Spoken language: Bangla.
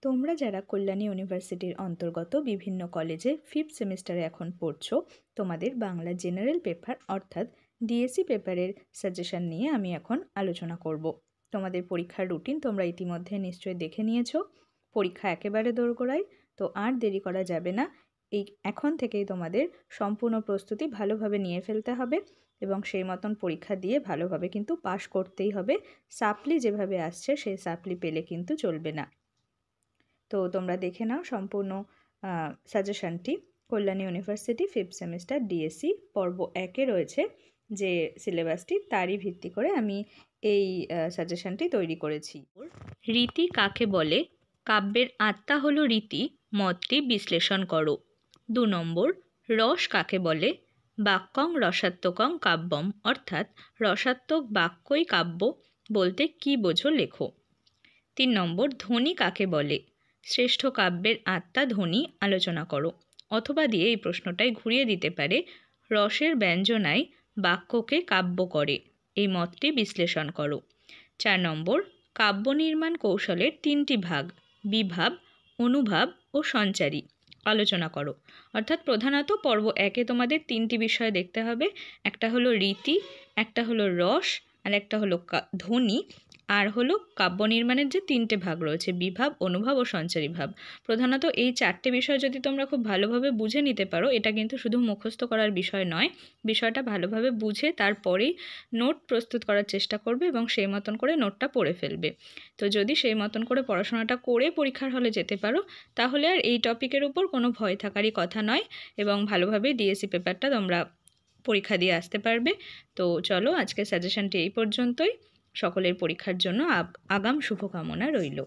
তোমরা যারা কল্যাণী ইউনিভার্সিটির অন্তর্গত বিভিন্ন কলেজে 5th সেমিস্টারে এখন পড়ছো, তোমাদের বাংলা জেনারেল পেপার অর্থাৎ ডিএসসি পেপারের সাজেশন নিয়ে আমি এখন আলোচনা করব। তোমাদের পরীক্ষার রুটিন তোমরা ইতিমধ্যে নিশ্চয়ই দেখে নিয়েছো। পরীক্ষা একেবারে দোরগোড়ায়, তো আর দেরি করা যাবে না। এখন থেকেই তোমাদের সম্পূর্ণ প্রস্তুতি ভালোভাবে নিয়ে ফেলতে হবে এবং সেই মতন পরীক্ষা দিয়ে ভালোভাবে কিন্তু পাশ করতেই হবে। সাপ্লি যেভাবে আসছে সেই সাপ্লি পেলে কিন্তু চলবে না। তো তোমরা দেখে নাও সম্পূর্ণ সাজেশনটি। Kalyani university 5th semester DSC পর্ব 1-এ রয়েছে যে সিলেবাসটি, তারই ভিত্তি করে আমি এই সাজেশনটি তৈরি করেছি। রীতি কাকে বলে? কাব্যের আত্মা হলো রীতি, মতটি বিশ্লেষণ করো। 2 নম্বর, রস কাকে বলে? বাক্যং রসাত্মকং কাব্যম, অর্থাৎ রসাত্মক বাক্যই কাব্য বলতে কি বোঝো লেখো। 3 নম্বর, ধ্বনি কাকে বলে? শ্রেষ্ঠ কাব্যের আত্মা ধ্বনি, আলোচনা করো। অথবা দিয়ে এই প্রশ্নটাই ঘুরিয়ে দিতে পারে, রসের ব্যঞ্জনায় বাক্যকে কাব্য করে, এই মতটি বিশ্লেষণ করো। 4 নম্বর, কাব্য নির্মাণ কৌশলের 3টি ভাগ, বিভাব, অনুভাব ও সঞ্চারী, আলোচনা করো। অর্থাৎ প্রধানত পর্ব 1-এ তোমাদের 3টি বিষয় দেখতে হবে। একটা হলো রীতি, একটা হলো রস, আর একটা হলো ধ্বনি, আর হলো কাব্য নির্মাণের যে 3টে ভাগ রয়েছে, বিভাব, অনুভাব ও সঞ্চারী ভাব। প্রধানত এই 4টে বিষয় যদি তোমরা খুব ভালোভাবে বুঝে নিতে পারো, এটা কিন্তু শুধু মুখস্থ করার বিষয় নয়, বিষয়টা ভালোভাবে বুঝে তারপরেই নোট প্রস্তুত করার চেষ্টা করবে এবং সেই মতন করে নোটটা পড়ে ফেলবে। তো যদি সেই মতন করে পড়াশোনাটা করে পরীক্ষার হলে যেতে পারো, তাহলে আর এই টপিকের উপর কোনো ভয় থাকারই কথা নয় এবং ভালোভাবে ডিএসসি পেপারটা তোমরা পরীক্ষা দিয়ে আসতে পারবে। তো চলো, আজকের সাজেশনটি এই পর্যন্তই। সকলের পরীক্ষার জন্য আগাম শুভকামনা রইল।